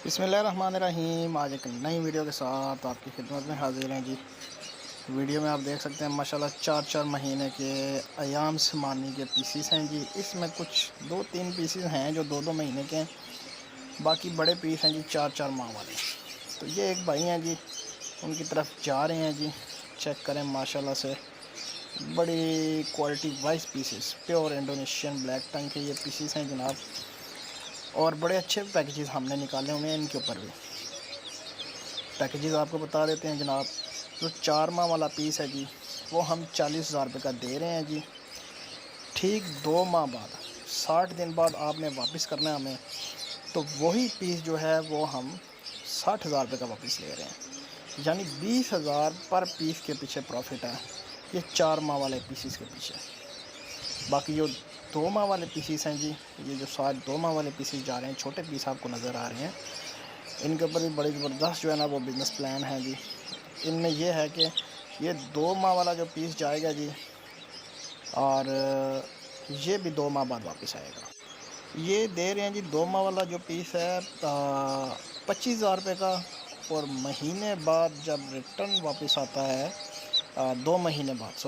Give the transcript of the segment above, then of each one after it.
بسم اللہ الرحمن الرحیم۔ آج ایک نئی ویڈیو کے ساتھ آپ کی خدمت میں حاضر ہیں جی۔ ویڈیو میں آپ دیکھ سکتے ہیں ماشاءاللہ 4 مہینے کے ایام سمانی کے پیسز ہیں جی۔ اس میں کچھ 2-3 پیسز ہیں جو 2 مہینے کے ہیں، باقی بڑے پیس ہیں جی 4 ماہ والے۔ تو یہ ایک بھائی ہیں جی، ان کی طرف جا رہے ہیں جی۔ چیک کریں ماشاءاللہ سے بڑی quality wise pieces, pure Indonesian black ٹنگ کے یہ پیسز ہیں جناب، اور بڑے اچھے پیکیجز ہم نے نکالے ہوئے ہیں ان کے اوپر بھی۔ پیکیجز آپ کو بتا دیتے ہیں جناب۔ جو 4 ماہ والا پیس ہے جی وہ ہم 40,000 روپے کا دے رہے ہیں جی۔ ٹھیک 2 ماہ بعد 60 دن بعد آپ نے واپس کرنا ہے ہمیں، تو وہی پیس جو ہے وہ ہم 60,000 روپے کا واپس لے رہے ہیں، یعنی 20,000 پر پیس کے پیچھے پروفٹ ہے یہ 4 ماہ والے پیسز کے پیچھے۔ باقی جو 2 ماہ والے پیسز ہیں جی، یہ جو 2 ماہ والے پیسز جا رہے ہیں، چھوٹے پیس آپ کو نظر آ رہے ہیں، ان کے اوپر بھی بڑی زبردست جو ہے نا وہ بزنس پلان ہے جی۔ ان میں یہ ہے کہ یہ 2 ماہ والا جو پیس جائے گا جی، اور یہ بھی 2 ماہ بعد واپس آئے گا۔ یہ دے رہے ہیں جی 2 ماہ والا جو پیس ہے 25,000 روپے کا، اور مہینے بعد جب ریٹرن واپس آتا ہے 2 مہینے بعد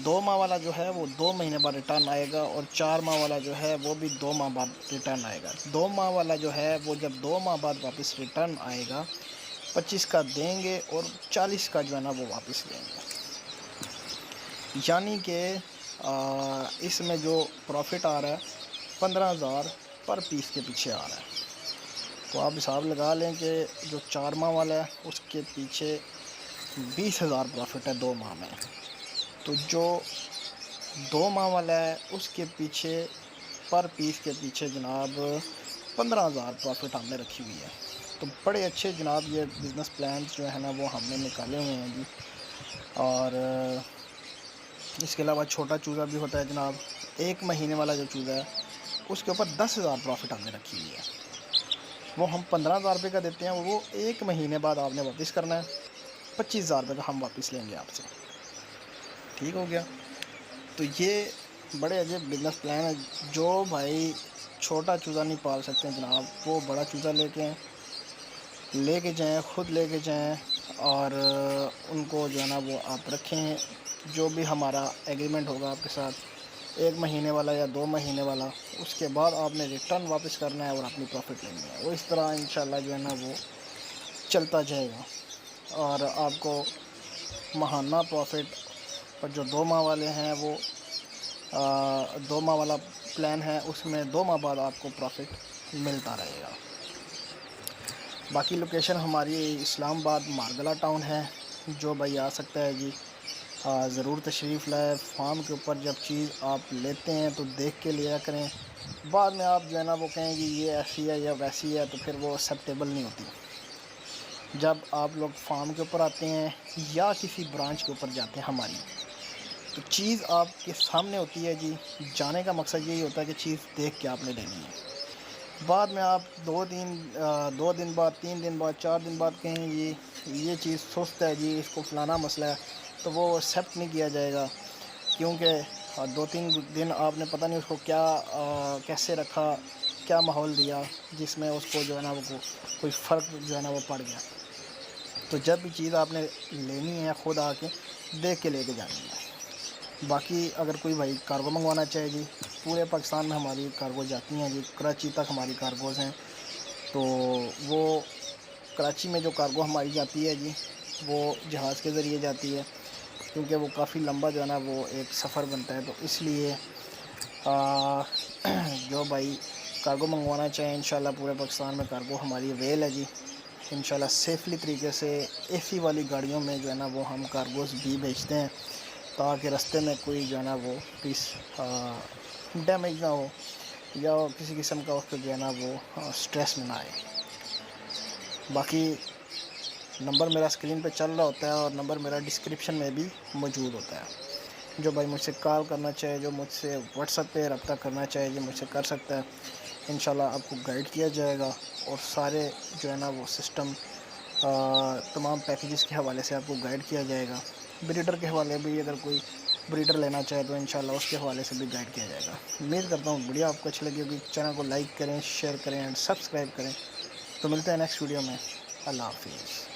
2 ماہ والا جو ہے وہ 2 مہینے بعد ریٹرن آئے گا، اور 4 ماہ والا جو ہے وہ بھی 2 ماہ بعد ریٹرن آئے گا۔ 2 ماہ والا جو ہے وہ جب 2 ماہ بعد واپس ریٹرن آئے گا 25 کا دیں گے، اور 40 کا جو ہے نا وہ واپس لیں گے، یعنی کہ اس میں جو پروفٹ آ رہا ہے 15,000 پر پیس کے پیچھے آ رہا ہے۔ تو آپ حساب لگا لیں کہ جو 4 ماہ والا ہے اس کے پیچھے 20,000 پروفٹ ہے 2 ماہ میں، تو جو 2 ماہ والا ہے اس کے پیچھے پر پیس کے پیچھے جناب 15,000 پروفٹ ہم نے رکھی ہوئی ہے۔ تو بڑے اچھے جناب یہ بزنس پلانز جو ہے نا وہ ہم نے نکالے ہوئے ہیں جی۔ اور اس کے علاوہ چھوٹا چوزا بھی ہوتا ہے جناب، 1 مہینے والا جو چوزا ہے اس کے اوپر 10,000 پروفٹ ہم نے رکھی ہوئی ہے، وہ ہم 15,000 روپے کا دیتے ہیں، وہ 1 مہینے بعد آپ نے واپس کرنا ہے، 25,000 روپے کا ہم واپس لیں گے آپ سے۔ ٹھیک ہو گیا؟ تو یہ بڑے عجیب بزنس پلان ہے۔ جو بھائی چھوٹا چوزا نہیں پال سکتے ہیں جناب، وہ بڑا چوزا لے کے جائیں، خود لے کے جائیں، اور ان کو جو ہے نا وہ آپ رکھیں۔ جو بھی ہمارا ایگریمنٹ ہوگا آپ کے ساتھ، 1 مہینے والا یا 2 مہینے والا، اس کے بعد آپ نے ریٹرن واپس کرنا ہے اور اپنی پروفٹ لینی ہے۔ وہ اس طرح انشاءاللہ جو ہے نا وہ چلتا جائے گا، اور آپ کو ماہانہ پروفٹ پر جو 2 ماہ والے ہیں وہ 2 ماہ والا پلان ہے، اس میں 2 ماہ بعد آپ کو پروفٹ ملتا رہے گا۔ باقی لوکیشن ہماری اسلام آباد مارگلہ ٹاؤن ہے، جو بھائی آ سکتا ہے جی ضرور تشریف لائے۔ فارم کے اوپر جب چیز آپ لیتے ہیں تو دیکھ کے لیا کریں، بعد میں آپ جو ہے نا وہ کہیں گی یہ ایسی ہے یا ویسی ہے، تو پھر وہ ایکسیپٹیبل نہیں ہوتی۔ جب آپ لوگ فارم کے اوپر آتے ہیں یا کسی برانچ کے اوپر جاتے ہیں ہماری، تو چیز آپ کے سامنے ہوتی ہے جی۔ جانے کا مقصد یہی ہوتا ہے کہ چیز دیکھ کے آپ نے لینی ہے۔ بعد میں آپ 2 دن بعد 3 دن بعد 4 دن بعد کہیں جی یہ چیز سست ہے جی، اس کو فلانا مسئلہ ہے، تو وہ ایکسیپٹ نہیں کیا جائے گا، کیونکہ 2-3 دن آپ نے پتہ نہیں اس کو کیسے رکھا، کیا ماحول دیا جس میں اس کو جو ہے نا وہ کوئی فرق جو ہے نا وہ پڑ گیا۔ تو جب بھی چیز آپ نے لینی ہے خود آ کے دیکھ کے لے کے جانی ہے۔ باقی اگر کوئی بھائی کارگو منگوانا چاہے جی، پورے پاکستان میں ہماری کارگو جاتی ہیں جی، کراچی تک ہماری کارگوز ہیں۔ تو وہ کراچی میں جو کارگو ہماری جاتی ہے جی وہ جہاز کے ذریعے جاتی ہے، کیونکہ وہ کافی لمبا جو ہے نا وہ ایک سفر بنتا ہے، تو اس لیے جو بھائی کارگو منگوانا چاہیں انشاءاللہ پورے پاکستان میں کارگو ہماری اویل ہے جی۔ انشاءاللہ سیفلی طریقے سے اے سی والی گاڑیوں میں جو ہے نا وہ ہم کارگوز بھی بھیجتے ہیں، تاکہ رستے میں کوئی جو ہے نا وہ پیس ڈیمیج نہ ہو، یا کسی قسم کا اس کو جو ہے نا وہ سٹریس میں نہ آئے۔ باقی نمبر میرا اسکرین پہ چل رہا ہوتا ہے، اور نمبر میرا ڈسکرپشن میں بھی موجود ہوتا ہے۔ جو بھائی مجھ سے کال کرنا چاہے، جو مجھ سے واٹس ایپ پہ رابطہ کرنا چاہے جی مجھ سے کر سکتا ہے۔ انشاءاللہ آپ کو گائیڈ کیا جائے گا، اور سارے جو ہے نا وہ سسٹم تمام پیکیجز کے حوالے سے آپ کو گائیڈ کیا جائے گا۔ بریڈر کے حوالے بھی اگر کوئی بریڈر لینا چاہے تو انشاءاللہ اس کے حوالے سے بھی گائیڈ کیا جائے گا۔ امید کرتا ہوں ویڈیو آپ کو اچھی لگی ہوگی۔ چینل کو لائک کریں، شیئر کریں اینڈ سبسکرائب کریں۔ تو ملتے ہیں نیکسٹ ویڈیو میں. اللہ حافظ.